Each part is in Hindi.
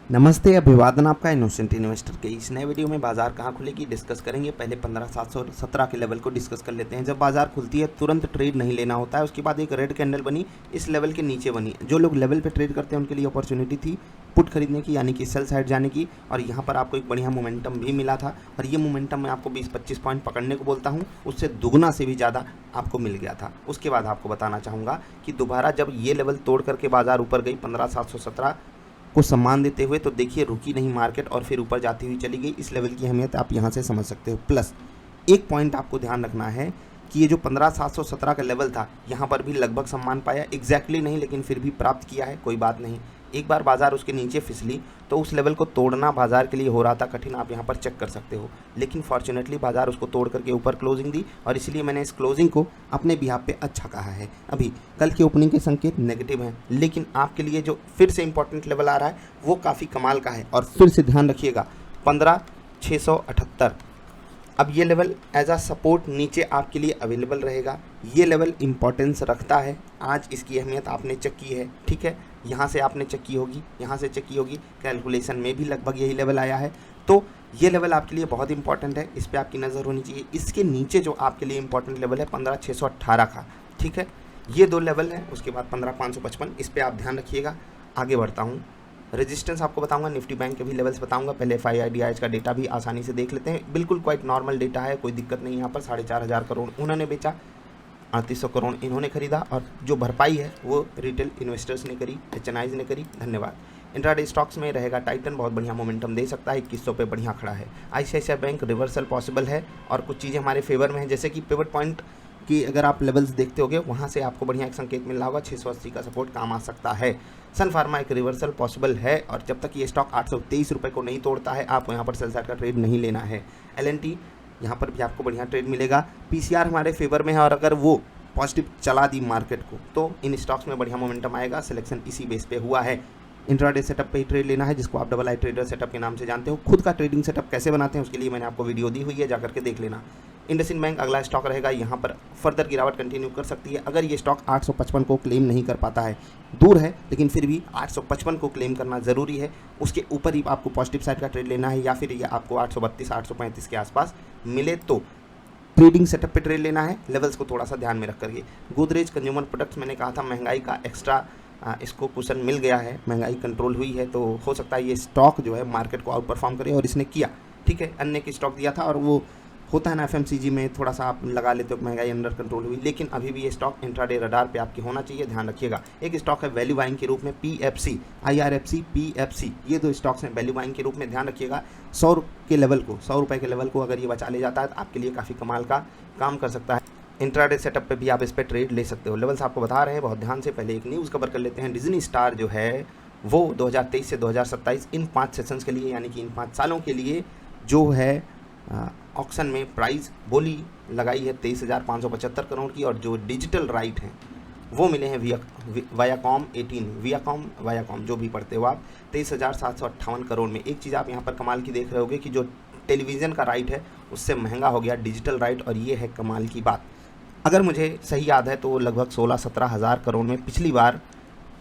नमस्ते, अभिवादन आपका इनोसेंट इन्वेस्टर के इस नए वीडियो में बाजार कहाँ खुलेगी डिस्कस करेंगे। पहले 15,717 के लेवल को डिस्कस कर लेते हैं। जब बाजार खुलती है तुरंत ट्रेड नहीं लेना होता है। उसके बाद एक रेड कैंडल बनी, इस लेवल के नीचे बनी। जो लोग लेवल पे ट्रेड करते हैं उनके लिए अपॉर्चुनिटी थी पुट खरीदने की, यानी कि सेल साइड जाने की, और यहाँ पर आपको एक बढ़िया मोमेंटम भी मिला था। और ये मोमेंटम मैं आपको 20-25 पॉइंट पकड़ने को बोलता हूँ, उससे दुगना से भी ज़्यादा आपको मिल गया था। उसके बाद आपको बताना चाहूँगा कि दोबारा जब ये लेवल तोड़ करके बाजार ऊपर गई 15,717 को सम्मान देते हुए, तो देखिए रुकी नहीं मार्केट और फिर ऊपर जाती हुई चली गई। इस लेवल की अहमियत आप यहाँ से समझ सकते हो। प्लस एक पॉइंट आपको ध्यान रखना है कि ये जो 15,717 का लेवल था, यहाँ पर भी लगभग सम्मान पाया, एग्जैक्टली नहीं लेकिन फिर भी प्राप्त किया है। कोई बात नहीं, एक बार बाजार उसके नीचे फिसली तो उस लेवल को तोड़ना बाजार के लिए हो रहा था कठिन, आप यहाँ पर चेक कर सकते हो। लेकिन फॉर्चुनेटली बाजार उसको तोड़ करके ऊपर क्लोजिंग दी, और इसलिए मैंने इस क्लोजिंग को अपने बिहाफ पे अच्छा कहा है। अभी कल की ओपनिंग के संकेत नेगेटिव हैं, लेकिन आपके लिए जो फिर से इंपॉर्टेंट लेवल आ रहा है वो काफ़ी कमाल का है। और फिर से ध्यान रखिएगा 15,678, अब ये लेवल एज आ सपोर्ट नीचे आपके लिए अवेलेबल रहेगा। ये लेवल इंपॉर्टेंस रखता है। आज इसकी अहमियत आपने चेक की है, ठीक है। यहाँ से आपने चेक की होगी, यहाँ से चेक की होगी, कैलकुलेशन में भी लगभग यही लेवल आया है। तो ये लेवल आपके लिए बहुत इंपॉर्टेंट है, इस पर आपकी नज़र होनी चाहिए। इसके नीचे जो आपके लिए इंपॉर्टेंट लेवल है 15,618 का, ठीक है। ये दो लेवल है, उसके बाद 15,555, इस पर आप ध्यान रखिएगा। आगे बढ़ता हूँ, रेजिस्टेंस आपको बताऊंगा, निफ्टी बैंक के भी लेवल्स बताऊंगा। पहले FIIDIH का डेटा भी आसानी से देख लेते हैं। बिल्कुल क्वाइट नॉर्मल डेटा है, कोई दिक्कत नहीं। यहाँ पर 4,500 करोड़ उन्होंने बेचा, 3800 करोड़ इन्होंने खरीदा, और जो भरपाई है वो रिटेल इन्वेस्टर्स ने करी, HNIs ने करी। धन्यवाद। इंट्राडे स्टॉक्स में रहेगा टाइटन, बहुत बढ़िया मोमेंटम दे सकता है, 2100 पे बढ़िया खड़ा है। ICICI बैंक रिवर्सल पॉसिबल है, और कुछ चीज़ें हमारे फेवर में हैं, जैसे कि पिवट पॉइंट कि अगर आप लेवल्स देखते होगे वहाँ से आपको बढ़िया एक संकेत मिल रहा होगा, 680 का सपोर्ट काम आ सकता है। सन फार्मा एक रिवर्सल पॉसिबल है, और जब तक ये स्टॉक 823 रुपये को नहीं तोड़ता है आपको यहाँ पर सेल साइड का ट्रेड नहीं लेना है। LNT यहाँ पर भी आपको बढ़िया ट्रेड मिलेगा। PCR हमारे फेवर में है, और अगर वो पॉजिटिव चला दी मार्केट को तो इन स्टॉक्स में बढ़िया मोमेंटम आएगा। सिलेक्शन इसी बेस पे हुआ है। इंट्राडे सेटअप पे ही ट्रेड लेना है, जिसको आप डबल आई ट्रेडर सेटअप के नाम से जानते हो। खुद का ट्रेडिंग सेटअप कैसे बनाते हैं उसके लिए मैंने आपको वीडियो दी हुई है, जाकर के देख लेना। इंडसइंड बैंक अगला स्टॉक रहेगा, यहाँ पर फर्दर गिरावट कंटिन्यू कर सकती है अगर ये स्टॉक 855 को क्लेम नहीं कर पाता है। दूर है लेकिन फिर भी 855 को क्लेम करना ज़रूरी है। उसके ऊपर ही आपको पॉजिटिव साइड का ट्रेड लेना है, या फिर ये आपको 832 835 के आसपास मिले तो ट्रेडिंग सेटअप पे ट्रेड लेना है। लेवल्स को थोड़ा सा ध्यान में रख करके। गोदरेज कंज्यूमर प्रोडक्ट्स, मैंने कहा था महंगाई का एक्स्ट्रा इसको कुशन मिल गया है, महंगाई कंट्रोल हुई है, तो हो सकता है ये स्टॉक जो है मार्केट को आउट परफॉर्म करे, और इसने किया, ठीक है। अन्य की स्टॉक दिया था, और वो होता है ना FMCG में थोड़ा सा आप लगा लेते हो, महंगाई अंडर कंट्रोल हुई, लेकिन अभी भी ये स्टॉक इंट्राडे रडार पे आपकी होना चाहिए, ध्यान रखिएगा। एक स्टॉक है वैल्यू बाइंग के रूप में PFC, IRFC PFC, ये दो स्टॉक्स हैं वैल्यू बाइंग के रूप में, ध्यान रखिएगा। 100 के लेवल को, 100 रुपये के लेवल को अगर ये बचा ले जाता है तो आपके लिए काफ़ी कमाल का काम कर सकता है। इंट्राडे सेटअप पे भी आप इस पर ट्रेड ले सकते हो। लेवल्स आपको बता रहे हैं बहुत ध्यान से। पहले एक न्यूज़ कवर कर लेते हैं। डिज्नी स्टार जो है वो 2023 से 2027 इन 5 सेशंस के लिए, यानी कि इन 5 सालों के लिए जो है ऑक्शन में प्राइस बोली लगाई है 23,575 करोड़ की, और जो डिजिटल राइट हैं वो मिले हैं वायाकॉम 18 वायाकॉम जो भी पढ़ते हो आप, 23,758 करोड़ में। एक चीज़ आप यहाँ पर कमाल की देख रहे होगे कि जो टेलीविज़न का राइट है उससे महंगा हो गया डिजिटल राइट, और ये है कमाल की बात। अगर मुझे सही याद है तो लगभग 16-17 हज़ार करोड़ में पिछली बार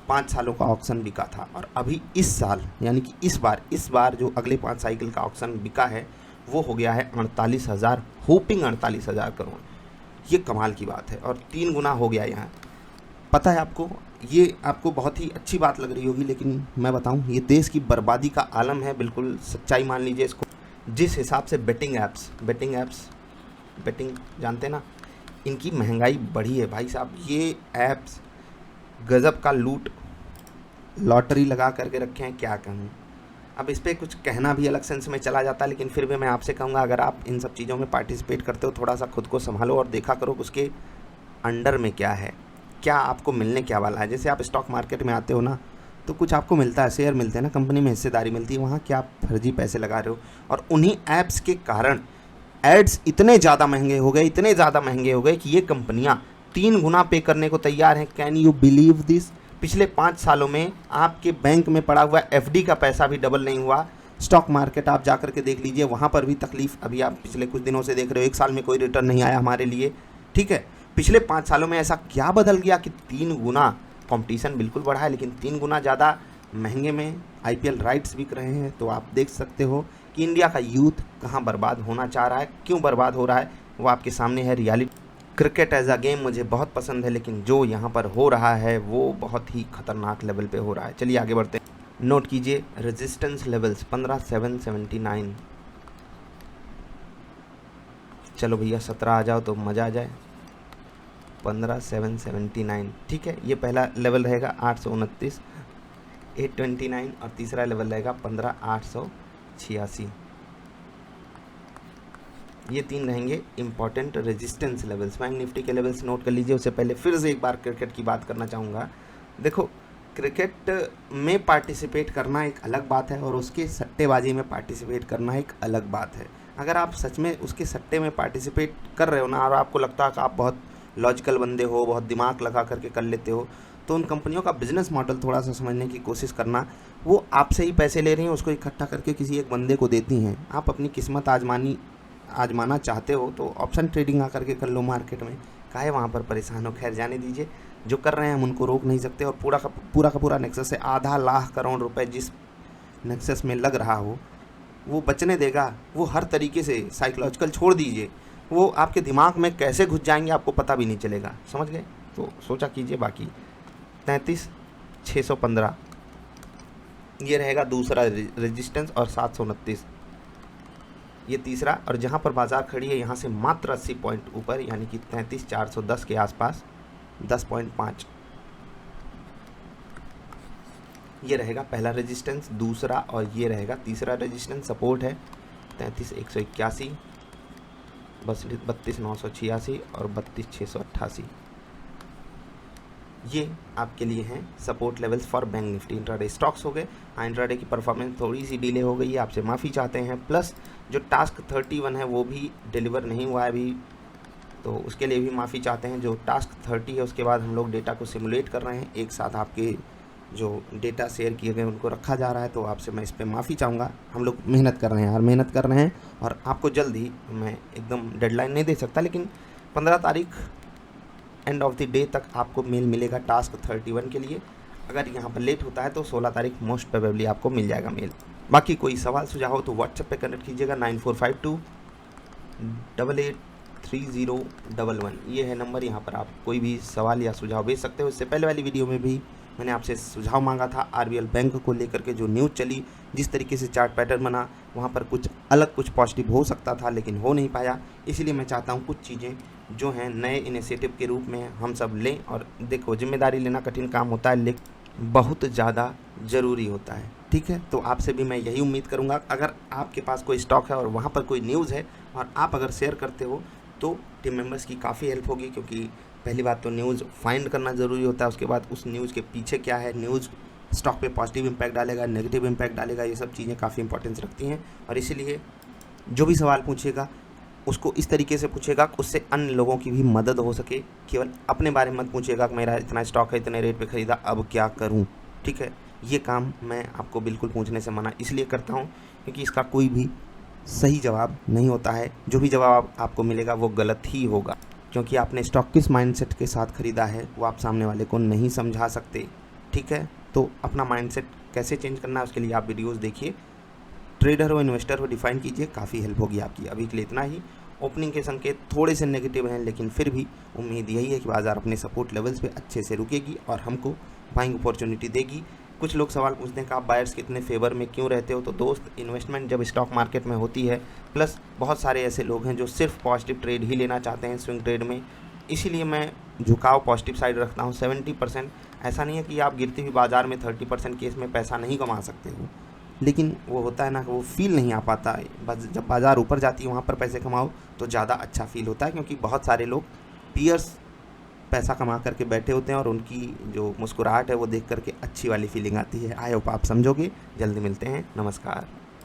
5 सालों का ऑक्शन बिका था, और अभी इस साल यानी कि इस बार जो अगले 5 साइकिल का ऑक्शन बिका है वो हो गया है 48,000, होपिंग 48,000 करोड़। ये कमाल की बात है, और 3 गुना हो गया यहाँ। पता है आपको, ये आपको बहुत ही अच्छी बात लग रही होगी, लेकिन मैं बताऊं ये देश की बर्बादी का आलम है, बिल्कुल सच्चाई मान लीजिए इसको। जिस हिसाब से बेटिंग जानते ना, इनकी महंगाई बढ़ी है भाई साहब। ये ऐप्स गज़ब का लूट लॉटरी लगा करके रखे हैं, क्या कहूँ। अब इस पर कुछ कहना भी अलग सेंस में चला जाता है, लेकिन फिर भी मैं आपसे कहूँगा अगर आप इन सब चीज़ों में पार्टिसिपेट करते हो, थोड़ा सा खुद को संभालो और देखा करो उसके अंडर में क्या है, क्या आपको मिलने क्या वाला है। जैसे आप स्टॉक मार्केट में आते हो ना, तो कुछ आपको मिलता है, शेयर मिलते हैं ना, कंपनी में हिस्सेदारी मिलती है, वहाँ क्या आप फर्जी पैसे लगा रहे हो। और उन्हीं ऐप्स के कारण एड्स इतने ज़्यादा महंगे हो गए कि ये कंपनियाँ 3 गुना पे करने को तैयार हैं। Can you believe this? पिछले 5 सालों में आपके बैंक में पड़ा हुआ FD का पैसा भी डबल नहीं हुआ। स्टॉक मार्केट आप जाकर के देख लीजिए, वहाँ पर भी तकलीफ अभी आप पिछले कुछ दिनों से देख रहे हो। 1 साल में कोई रिटर्न नहीं आया हमारे लिए, ठीक है। पिछले 5 सालों में ऐसा क्या बदल गया कि 3 गुना कंपटीशन बिल्कुल बढ़ा है, लेकिन 3 गुना ज़्यादा महंगे में IPL राइट्स बिक रहे हैं। तो आप देख सकते हो कि इंडिया का यूथ कहाँ बर्बाद होना चाह रहा है, क्यों बर्बाद हो रहा है, वो आपके सामने है। Reality cricket as a game मुझे बहुत पसंद है, लेकिन जो यहाँ पर हो रहा है वो बहुत ही खतरनाक लेवल पे हो रहा है। चलिए आगे बढ़ते हैं। नोट कीजिए रेजिस्टेंस लेवल्स 15,779। चलो भैया 17 आ जाओ तो मज़ा आ जाए। 15,779 ठीक है, ये पहला लेवल रहेगा 829 829 और तीसरा लेवल रहेगा 15,886। ये तीन रहेंगे important resistance levels. Bank Nifty के लेवल्स नोट कर लीजिए। उससे पहले फिर से एक बार क्रिकेट की बात करना चाहूँगा। देखो, क्रिकेट में पार्टिसिपेट करना एक अलग बात है और उसके सट्टेबाजी में पार्टिसिपेट करना एक अलग बात है। अगर आप सच में उसके सट्टे में पार्टिसिपेट कर रहे हो ना, और आपको लगता है कि आप बहुत लॉजिकल बंदे हो, बहुत दिमाग लगा करके कर लेते हो, तो उन कंपनियों का बिजनेस मॉडल थोड़ा सा समझने की कोशिश करना। वो आपसे ही पैसे ले रही हैं, उसको इकट्ठा करके किसी एक बंदे को देती हैं। आप अपनी किस्मत आजमाना चाहते हो तो ऑप्शन ट्रेडिंग आकर के कर लो मार्केट में, काहे वहाँ पर परेशान हो। खैर जाने दीजिए, जो कर रहे हैं हम उनको रोक नहीं सकते। और पूरा का पूरा नेक्सस से आधा लाख करोड़ रुपए जिस नेक्सस में लग रहा हो वो बचने देगा? वो हर तरीके से साइकोलॉजिकल छोड़ दीजिए, वो आपके दिमाग में कैसे घुस जाएंगे आपको पता भी नहीं चलेगा। समझ गए? तो सोचा कीजिए। बाकी 33,615 ये रहेगा दूसरा रेजिस्टेंस और 729 ये तीसरा। और जहाँ पर बाजार खड़ी है यहाँ से मात्र 80 पॉइंट ऊपर, यानी कि 33,410 के आसपास 10.5 ये रहेगा पहला रेजिस्टेंस, दूसरा, और ये रहेगा तीसरा रेजिस्टेंस। सपोर्ट है 33,181, 32,986 और 32,688। ये आपके लिए हैं support levels for bank Nifty. Intraday stocks हो गए। हाँ, इंट्राडे की परफॉर्मेंस थोड़ी सी डिले हो गई है, आपसे माफ़ी चाहते हैं। प्लस जो टास्क 31 है वो भी डिलीवर नहीं हुआ है अभी, तो उसके लिए भी माफ़ी चाहते हैं। जो टास्क 30 है उसके बाद हम लोग डेटा को सिमुलेट कर रहे हैं, एक साथ आपके जो डेटा शेयर किए गए उनको रखा जा रहा है, तो आपसे मैं इस पर माफ़ी चाहूँगा। हम लोग मेहनत कर रहे हैं यार, मेहनत कर रहे हैं। और आपको जल्द ही, मैं एकदम डेडलाइन नहीं दे सकता, लेकिन 15 तारीख एंड ऑफ द डे तक आपको मेल मिलेगा टास्क 31 के लिए। अगर यहाँ पर लेट होता है तो 16 तारीख मोस्ट प्रोबेबली आपको मिल जाएगा मेल। बाकी कोई सवाल सुझाव हो तो व्हाट्सएप पे कनेक्ट कीजिएगा 9452883011। ये है नंबर, यहाँ पर आप कोई भी सवाल या सुझाव भेज सकते हो। इससे पहले वाली वीडियो में भी मैंने आपसे सुझाव मांगा था RBL बैंक को लेकर के। जो न्यूज़ चली, जिस तरीके से चार्ट पैटर्न बना, वहाँ पर कुछ अलग, कुछ पॉजिटिव हो सकता था लेकिन हो नहीं पाया। इसीलिए मैं चाहता हूँ कुछ चीज़ें जो हैं नए इनिशिएटिव के रूप में हम सब लें। और देखो, जिम्मेदारी लेना कठिन काम होता है लेकिन बहुत ज़्यादा ज़रूरी होता है। ठीक है, तो आपसे भी मैं यही उम्मीद करूँगा। अगर आपके पास कोई स्टॉक है और वहाँ पर कोई न्यूज़ है और आप अगर शेयर करते हो तो टीम मेंबर्स की काफ़ी हेल्प होगी। क्योंकि पहली बात तो न्यूज़ फाइंड करना ज़रूरी होता है, उसके बाद उस न्यूज़ के पीछे क्या है, न्यूज़ स्टॉक पे पॉजिटिव इम्पैक्ट डालेगा, नेगेटिव इम्पैक्ट डालेगा, ये सब चीज़ें काफ़ी इंपॉर्टेंस रखती हैं। और इसीलिए जो भी सवाल पूछेगा उसको इस तरीके से पूछेगा कि उससे अन्य लोगों की भी मदद हो सके। केवल अपने बारे में मत पूछेगा कि मेरा इतना स्टॉक है, इतने रेट पे ख़रीदा, अब क्या करूं। ठीक है, ये काम मैं आपको बिल्कुल पूछने से मना इसलिए करता हूं क्योंकि इसका कोई भी सही जवाब नहीं होता है। जो भी जवाब आपको मिलेगा वो गलत ही होगा, क्योंकि आपने स्टॉक किस माइंडसेट के साथ ख़रीदा है वो आप सामने वाले को नहीं समझा सकते। ठीक है, तो अपना माइंडसेट कैसे चेंज करना है उसके लिए आप वीडियोज़ देखिए। ट्रेडर हो, इन्वेस्टर हो, डिफाइन कीजिए, काफ़ी हेल्प होगी आपकी। अभी के लिए इतना ही। ओपनिंग के संकेत थोड़े से नेगेटिव हैं, लेकिन फिर भी उम्मीद यही है कि बाज़ार अपने सपोर्ट लेवल्स पे अच्छे से रुकेगी और हमको बाइंग अपॉर्चुनिटी देगी। कुछ लोग सवाल पूछते हैं कि आप बायर्स के इतने फेवर में क्यों रहते हो। तो दोस्त, इन्वेस्टमेंट जब स्टॉक मार्केट में होती है, प्लस बहुत सारे ऐसे लोग हैं जो सिर्फ पॉजिटिव ट्रेड ही लेना चाहते हैं स्विंग ट्रेड में, इसीलिए मैं झुकाव पॉजिटिव साइड रखता हूँ 70%। ऐसा नहीं है कि आप गिरती हुई बाज़ार में 30% केस में पैसा नहीं कमा सकते हो, लेकिन वो होता है ना कि वो फील नहीं आ पाता है। बस जब बाज़ार ऊपर जाती है वहाँ पर पैसे कमाओ तो ज़्यादा अच्छा फील होता है, क्योंकि बहुत सारे लोग पीयर्स पैसा कमा करके बैठे होते हैं और उनकी जो मुस्कुराहट है वो देख करके अच्छी वाली फीलिंग आती है। आई होप आप समझोगे। जल्दी मिलते हैं, नमस्कार।